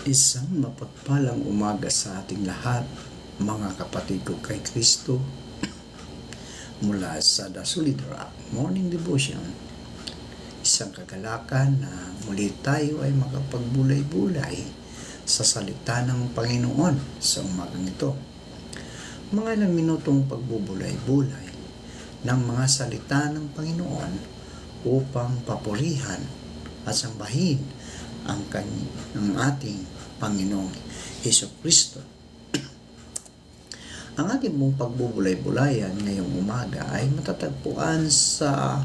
Isang mapagpalang umaga sa ating lahat, mga kapatid ko kay Kristo, mula sa The Solid Rock Morning Devotion. Isang kagalakan na muli tayo ay makapagbulay-bulay sa salita ng Panginoon sa umagang ito. Mga ilang minutong pagbubulay-bulay ng mga salita ng Panginoon upang papurihan at sambahin ang ating Panginoong Hesukristo. Ang ating mong pagbubulay-bulayan ngayong umaga ay matatagpuan sa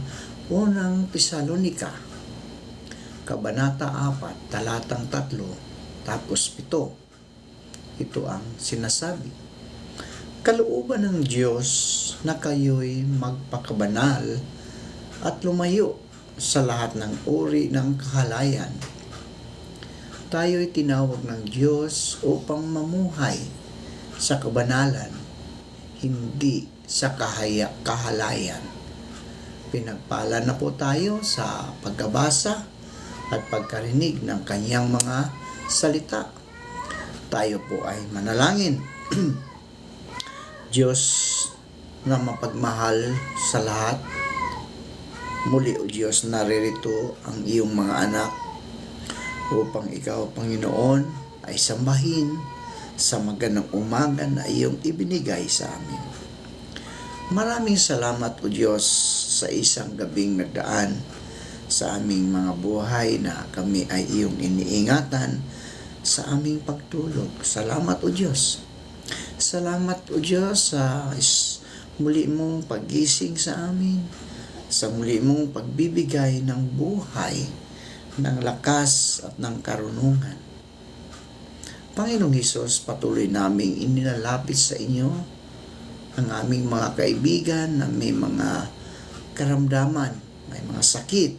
unang Tesalonika, Kabanata 4, talatang 3, tapos 7. Ito ang sinasabi: kalooban ng Diyos na kayo'y magpakabanal at lumayo sa lahat ng uri ng kahalayan. Tayo'y tinawag ng Diyos upang mamuhay sa kabanalan, hindi sa kahalayan. Pinagpala na po tayo sa pagkabasa at pagkarinig ng kanyang mga salita. Tayo po ay manalangin. Diyos na mapagmahal sa lahat, muli o Diyos, naririto ang iyong mga anak upang ikaw, Panginoon, ay sambahin sa magandang umaga na iyong ibinigay sa amin. Maraming salamat o Diyos sa isang gabing nagdaan sa aming mga buhay na kami ay iyong iniingatan sa aming pagtulog. Salamat o Diyos. Salamat o Diyos sa muli mong paggising sa amin, sa muli mong pagbibigay ng buhay, ng lakas at ng karunungan. Panginoong Hesus, patuloy naming inilalapit sa inyo ang aming mga kaibigan na may mga karamdaman, may mga sakit.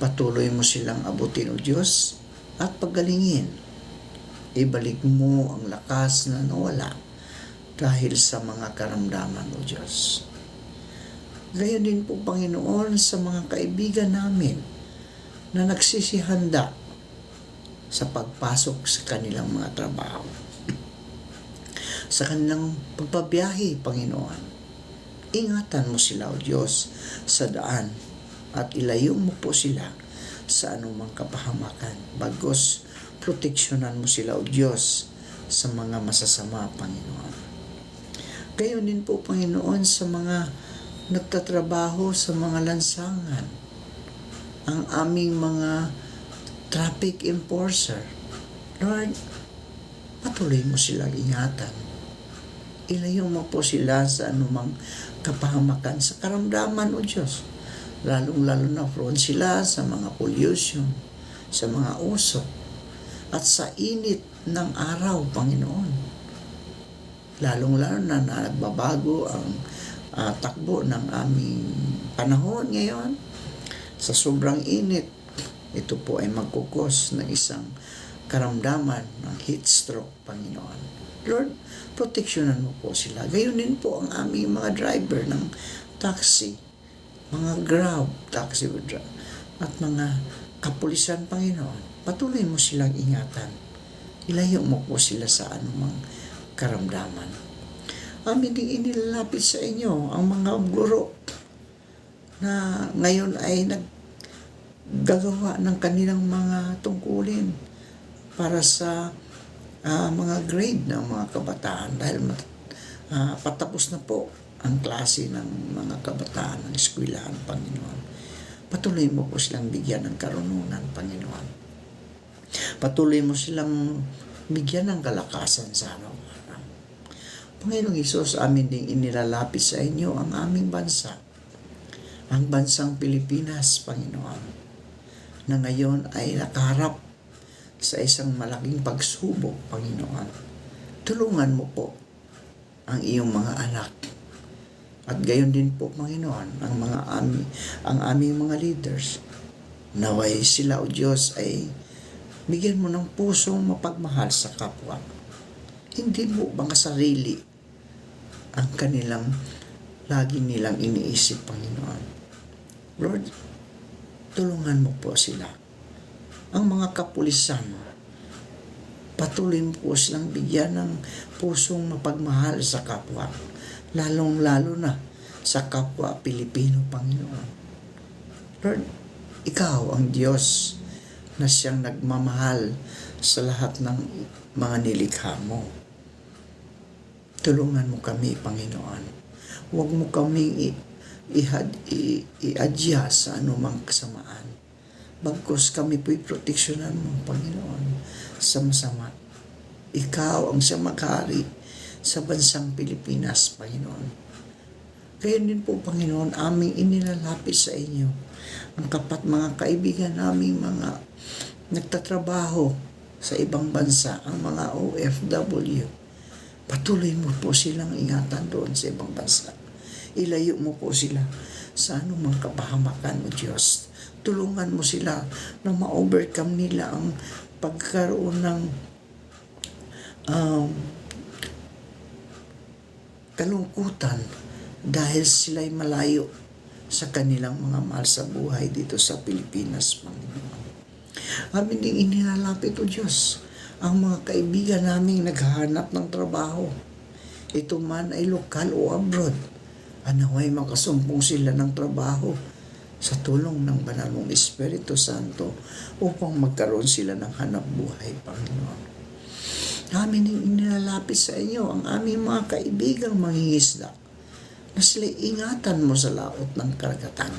Patuloy mo silang abutin o Diyos at paggalingin. Ibalik mo ang lakas na nawala dahil sa mga karamdaman o Diyos. Gayon din po, Panginoon, sa mga kaibigan namin na nagsisihanda sa pagpasok sa kanilang mga trabaho, sa kanilang pagbabiyahe, Panginoon. Ingatan mo sila, O Diyos, sa daan at ilayo mo po sila sa anumang kapahamakan. Bagos, proteksyonan mo sila, O Diyos, sa mga masasama, Panginoon. Gayon din po, Panginoon, sa mga nagtatrabaho sa mga lansangan, ang aming mga traffic enforcer. Lord, patuloy mo silang ingatan. Ilayo mo po sila sa anumang kapahamakan sa karamdaman, O Diyos. Lalong-lalo na prone sila sa mga pollution, sa mga usok, at sa init ng araw, Panginoon. Lalong-lalo na nagbabago ang takbo ng aming panahon ngayon. Sa sobrang init, ito po ay magkukos ng isang karamdaman ng heat stroke, Panginoon. Lord, proteksyonan mo po sila. Gayon din po ang aming mga driver ng taxi, mga Grab, taxi at mga kapulisan, Panginoon. Patuloy mo silang ingatan. Ilayo mo po sila sa anumang karamdaman. Amin ding inilalapit sa inyo ang mga guro na ngayon ay naggagawa ng kanilang mga tungkulin para sa mga grade ng mga kabataan dahil patapos na po ang klase ng mga kabataan ng eskwelahan, Panginoon. Patuloy mo po silang bigyan ng karunungan, Panginoon. Patuloy mo silang bigyan ng kalakasan sa araw-araw. Panginoong Hesus, amin ding inilalapit sa inyo ang aming bansa, ang bansang Pilipinas, Panginoon, na ngayon ay nakaharap sa isang malaking pagsubok, Panginoon. Tulungan mo po ang iyong mga anak. At gayon din po, Panginoon, ang aming mga leaders. Naway sila, O Diyos, ay bigyan mo ng pusong mapagmahal sa kapwa. Hindi mo mga sarili ang kanilang lagi nilang iniisip, Panginoon. Lord, tulungan mo po sila. Ang mga kapulisan Patuloy mo po silang bigyan ng pusong mapagmahal sa kapwa, lalong-lalo na sa kapwa Pilipino, Panginoon. Lord, Ikaw ang Diyos na siyang nagmamahal sa lahat ng mga nilikha mo. Tulungan mo kami, Panginoon. Huwag mo kaming i-adya sa anumang kasamaan. Bagkus kami po'y proteksyonan mo, Panginoon, sa masama. Ikaw ang siyang maghari sa bansang Pilipinas, Panginoon. Kaya din po, Panginoon, aming inilalapit sa inyo ang mga kaibigan naming mga nagtatrabaho sa ibang bansa, ang mga OFW. Patuloy mo po silang ingatan doon sa ibang bansa. Ilayo mo po sila sa anumang kapahamakan, O Diyos. Tulungan mo sila na ma-overcome nila ang pagkaroon ng kalungkutan dahil sila'y malayo sa kanilang mga mahal sa buhay dito sa Pilipinas, Panginoon. Amin ding inilalapit, O Diyos, ang mga kaibigan naming naghahanap ng trabaho. Ito man ay lokal o abroad. Anaway makasumpong sila ng trabaho sa tulong ng Banal mong Espiritu Santo upang magkaroon sila ng hanap buhay, Panginoon. Amin ding inilalapit sa inyo ang aming mga kaibigang mangingisda na sila'y ingatan mo sa laot ng karagatan,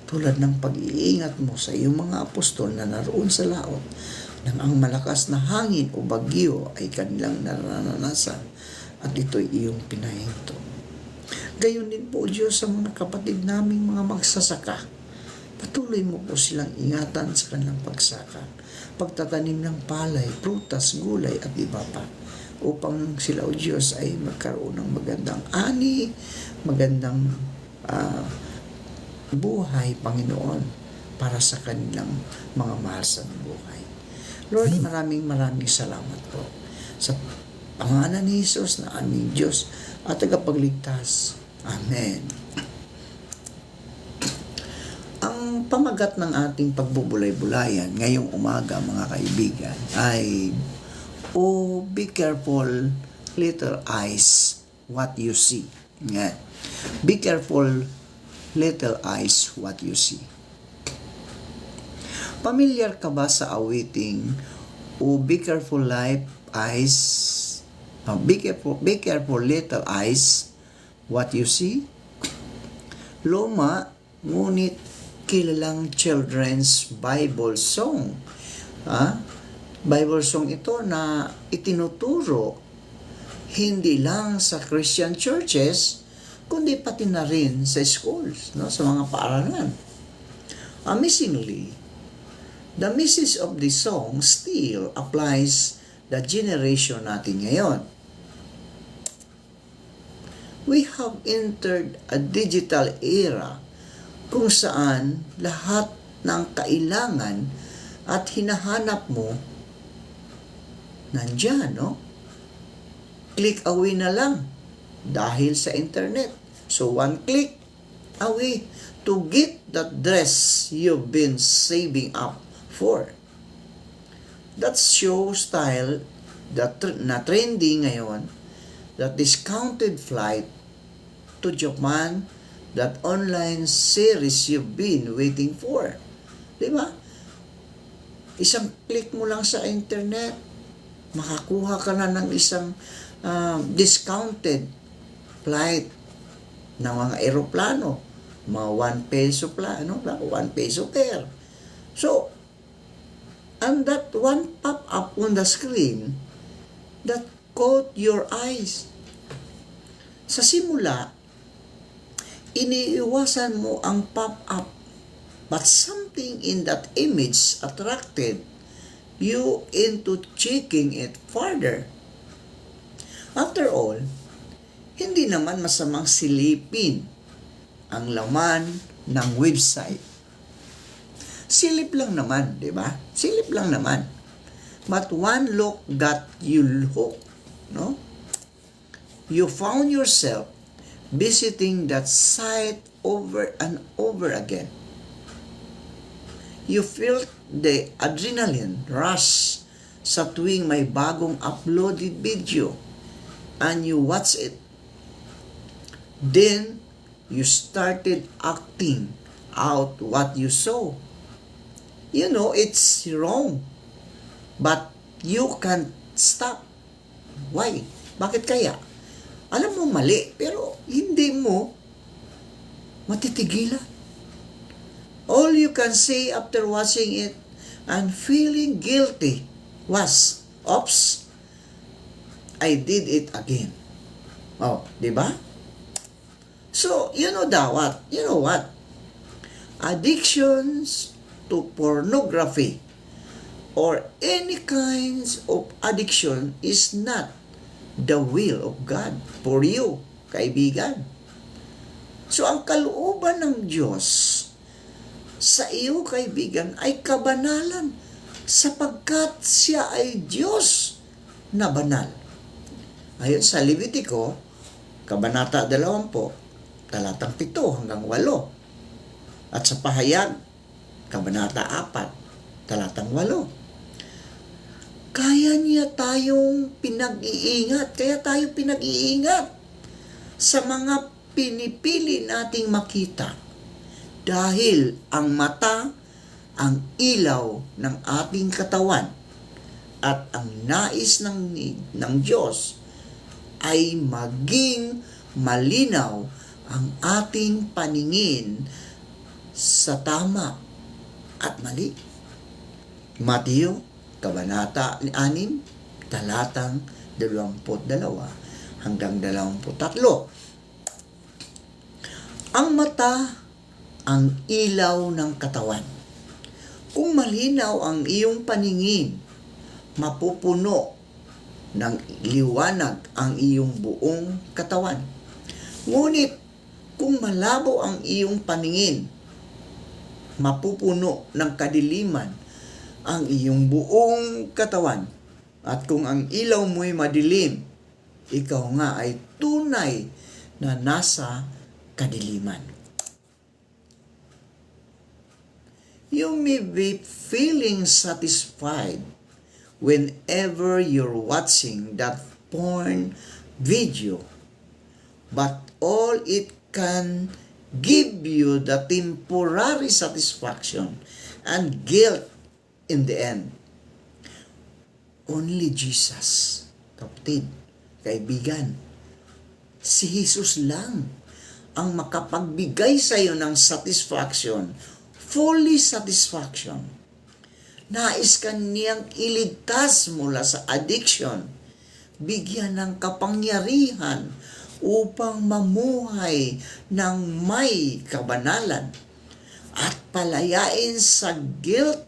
tulad ng pag-iingat mo sa iyong mga apostol na naroon sa laot nang ang malakas na hangin o bagyo ay kanilang naranasan at ito'y iyong pinahinto. Gayon din po, Diyos, sa mga kapatid naming mga magsasaka. Patuloy mo po silang ingatan sa kanilang pagsaka, pagtatanim ng palay, prutas, gulay at iba pa, upang sila, O Diyos, ay magkaroon ng magandang ani, magandang buhay, Panginoon, para sa kanilang mga mahal sa buhay. Lord, maraming salamat po sa pangalan ni Jesus na aming Diyos at tagapagligtas. Amen. Ang pamagat ng ating pagbubulay-bulayan ngayong umaga, mga kaibigan, ay be careful, little eyes, what you see. Yan. Be careful, little eyes, what you see. Pamilyar ka ba sa awiting, be careful, eyes, be careful, little eyes, what you see? Luma, ngunit kilalang children's Bible song. Bible song ito na itinuturo hindi lang sa Christian churches, kundi pati na rin sa schools, no, sa mga paaralan. Amazingly, the message of this song still applies the generation natin ngayon. We have entered a digital era kung saan lahat ng kailangan at hinahanap mo nandyan, no? Click away na lang dahil sa internet. So one click away to get that dress you've been saving up for. That show style na trendy ngayon, that discounted flight to Japan, that online series you've been waiting for. Diba? Isang click mo lang sa internet, makakuha ka na ng isang discounted flight ng mga eroplano, mga 1 peso 1 peso fare. So, and that one pop up on the screen that caught your eyes. Sa simula, iniiwasan mo ang pop up, but something in that image attracted you into checking it further. After all, hindi naman masamang silipin ang laman ng website. Silip lang naman, di ba? Silip lang naman. But one look got you hooked, no? You found yourself visiting that site over and over again. You felt the adrenaline rush sa tuwing may bagong uploaded video and you watch it. Then, you started acting out what you saw. You know, it's wrong. But you can't stop. Why? Bakit kaya? Alam mo mali, pero hindi mo matitigilan. All you can say after watching it and feeling guilty was, oops, I did it again. Oh, di ba? So, you know what? Addictions to pornography or any kinds of addiction is not the will of God for you, kaibigan. So, ang kalooban ng Diyos sa iyo, kaibigan, ay kabanalan sapagkat siya ay Diyos na banal. Ayon sa Levitico, Kabanata 20, talatang 7 hanggang 8. At sa Pahayag, Kabanata 4, talatang 8. Kaya tayo pinag-iingat sa mga pinipili nating makita. Dahil ang mata, ang ilaw ng ating katawan at ang nais ng Diyos ay maging malinaw ang ating paningin sa tama at mali. Mateo, Kabanata 6, talatang 22 hanggang 23. Ang mata, ang ilaw ng katawan. Kung malinaw ang iyong paningin, mapupuno ng liwanag ang iyong buong katawan. Ngunit, kung malabo ang iyong paningin, mapupuno ng kadiliman ang iyong buong katawan. At kung ang ilaw mo'y madilim, ikaw nga ay tunay na nasa kadiliman. You may be feeling satisfied whenever you're watching that porn video, but all it can give you the temporary satisfaction and guilt in the end. Only Jesus, kapatid, kaibigan, si Jesus lang ang makapagbigay sa iyo ng satisfaction, fully satisfaction. Nais ka niyang iligtas mula sa addiction, bigyan ng kapangyarihan upang mamuhay ng may kabanalan at palayain sa guilt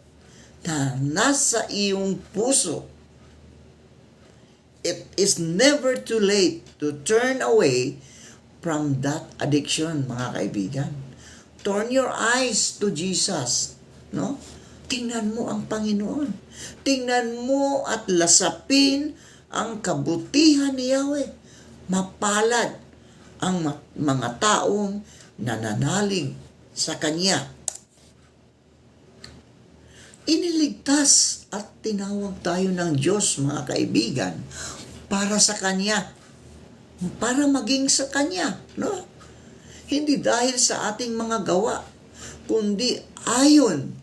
na nasa iyong puso. It is never too late to turn away from that addiction, mga kaibigan. Turn your eyes to Jesus, no? Tingnan mo ang Panginoon. Tingnan mo at lasapin ang kabutihan ni Yahweh. Mapalad ang mga taong nananalig sa Kanya. Iniligtas at tinawag tayo ng Diyos, mga kaibigan, para sa Kanya. Para maging sa Kanya, no? Hindi dahil sa ating mga gawa, kundi ayon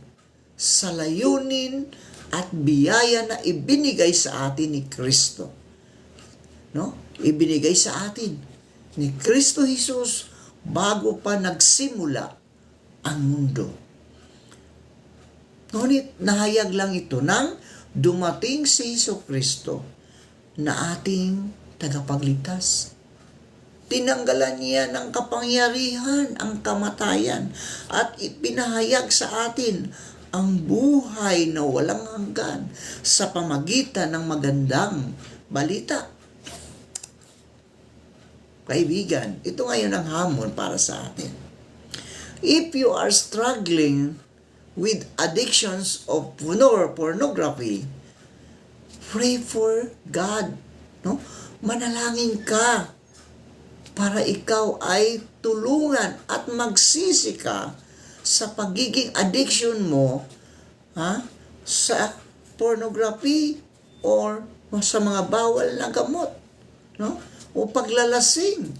sa layunin at biyaya na ibinigay sa atin ni Kristo. No? Ibinigay sa atin ni Kristo Jesus bago pa nagsimula ang mundo. Ngunit nahayag lang ito nang dumating si Jesucristo na ating tagapagligtas. Tinanggalan niya ng kapangyarihan ang kamatayan at ipinahayag sa atin ang buhay na walang hanggan sa pamagitan ng magandang balita. Kaibigan, ito ngayon ang hamon para sa atin. If you are struggling with addictions of pornography, pray for God. No? Manalangin ka para ikaw ay tulungan at magsisi ka sa pagiging addiction mo sa pornography or sa mga bawal na gamot, no? O paglalasing.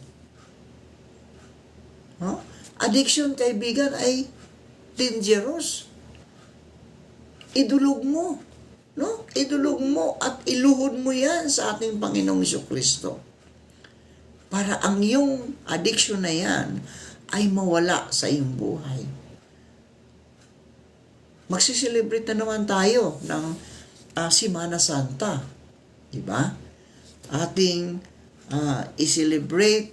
No? Addiction, kaibigan, ay dangerous. Idulog mo, no? Idulog mo at iluhod mo 'yan sa ating Panginoong Jesucristo. Para ang iyong addiction na 'yan ay mawala sa iyong buhay. Magsiselebrate na naman tayo ng Semana Santa, di ba? Ating i-celebrate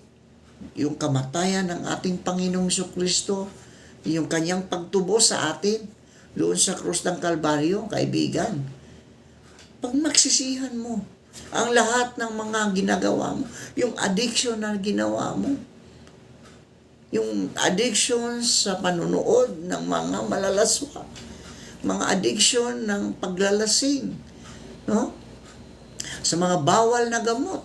yung kamatayan ng ating Panginoong Jesucristo, yung kanyang pagtubo sa atin doon sa krus ng Kalbaryo, kaibigan. Pag magsisihan mo ang lahat ng mga ginagawa mo, yung addiction na ginawa mo, yung addiction sa panunood ng mga malalaswa, mga addiction ng paglalasing, no? Sa mga bawal na gamot,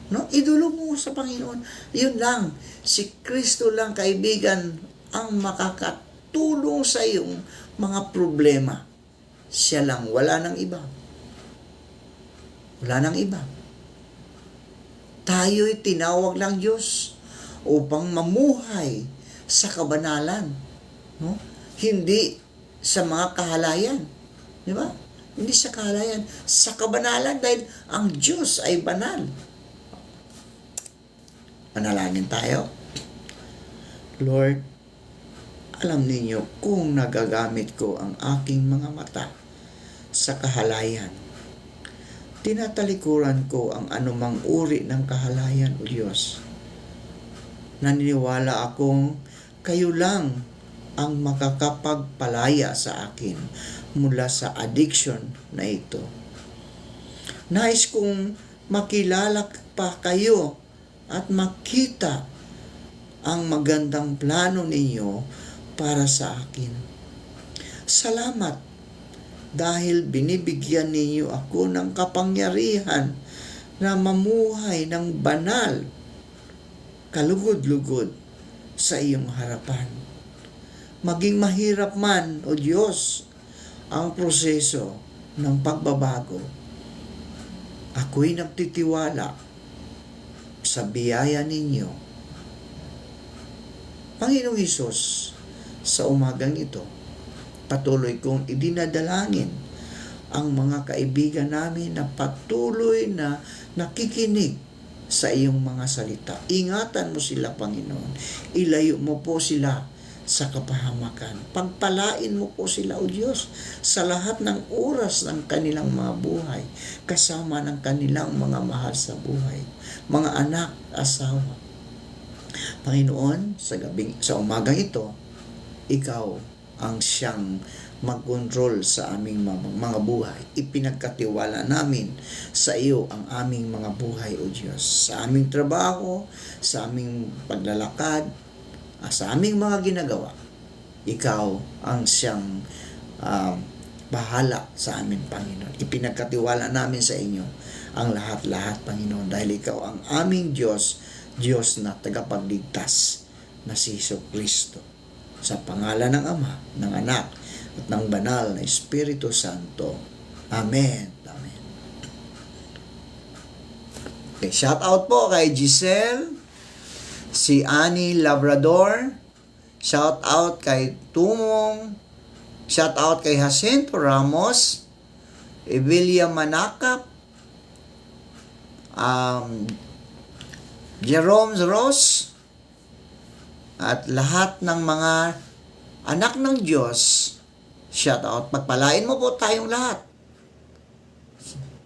no? Idulog mo sa Panginoon. Yun lang, si Kristo lang, kaibigan, ang makakatulong sa iyong mga problema. Siya lang, wala nang iba. Wala nang iba. Tayo'y tinawag ng Diyos upang mamuhay sa kabanalan, no? Hindi sa mga kahalayan, di ba? Hindi sa kahalayan, sa kabanalan, dahil ang Diyos ay banal. Panalangin tayo. Lord, alam ninyo kung nagagamit ko ang aking mga mata sa kahalayan. Tinatalikuran ko ang anumang uri ng kahalayan, O Diyos. Naniniwala akong kayo lang ang makakapagpalaya sa akin mula sa addiction na ito. Nais kong makilala pa kayo at makita ang magandang plano ninyo para sa akin. Salamat dahil binibigyan ninyo ako ng kapangyarihan na mamuhay ng banal, kalugod-lugod sa iyong harapan. Maging mahirap man, O Diyos, ang proseso ng pagbabago, ako'y nagtitiwala sa biyaya ninyo. Panginoong Hesus, sa umagang ito, patuloy kong idinadalangin ang mga kaibigan namin na patuloy na nakikinig sa iyong mga salita. Ingatan mo sila, Panginoon. Ilayo mo po sila sa kapahamakan. Pagpalain mo po sila, O Diyos, sa lahat ng oras ng kanilang mga buhay, kasama ng kanilang mga mahal sa buhay, mga anak, asawa. Panginoon, sa umagang ito, ikaw ang siyang mag-control sa aming mga buhay. Ipinagkatiwala namin sa iyo ang aming mga buhay, O Diyos. Sa aming trabaho, sa aming paglalakad, sa aming mga ginagawa, ikaw ang siyang bahala sa amin, Panginoon. Ipinagkatiwala namin sa inyo ang lahat-lahat, Panginoon, dahil ikaw ang aming Diyos, Diyos na tagapagligtas na si Jesucristo. Sa pangalan ng Ama, ng Anak, at ng Banal na Espiritu Santo. Amen. Amen. Okay, shout out po kay Giselle, si Annie Labrador, shout out kay Tumong, shout out kay Jacinto Ramos, Evelia Manakap, Jerome Ross, at lahat ng mga anak ng Diyos. Shout out. Pagpalain mo po tayong lahat.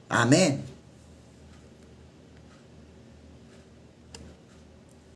Amen.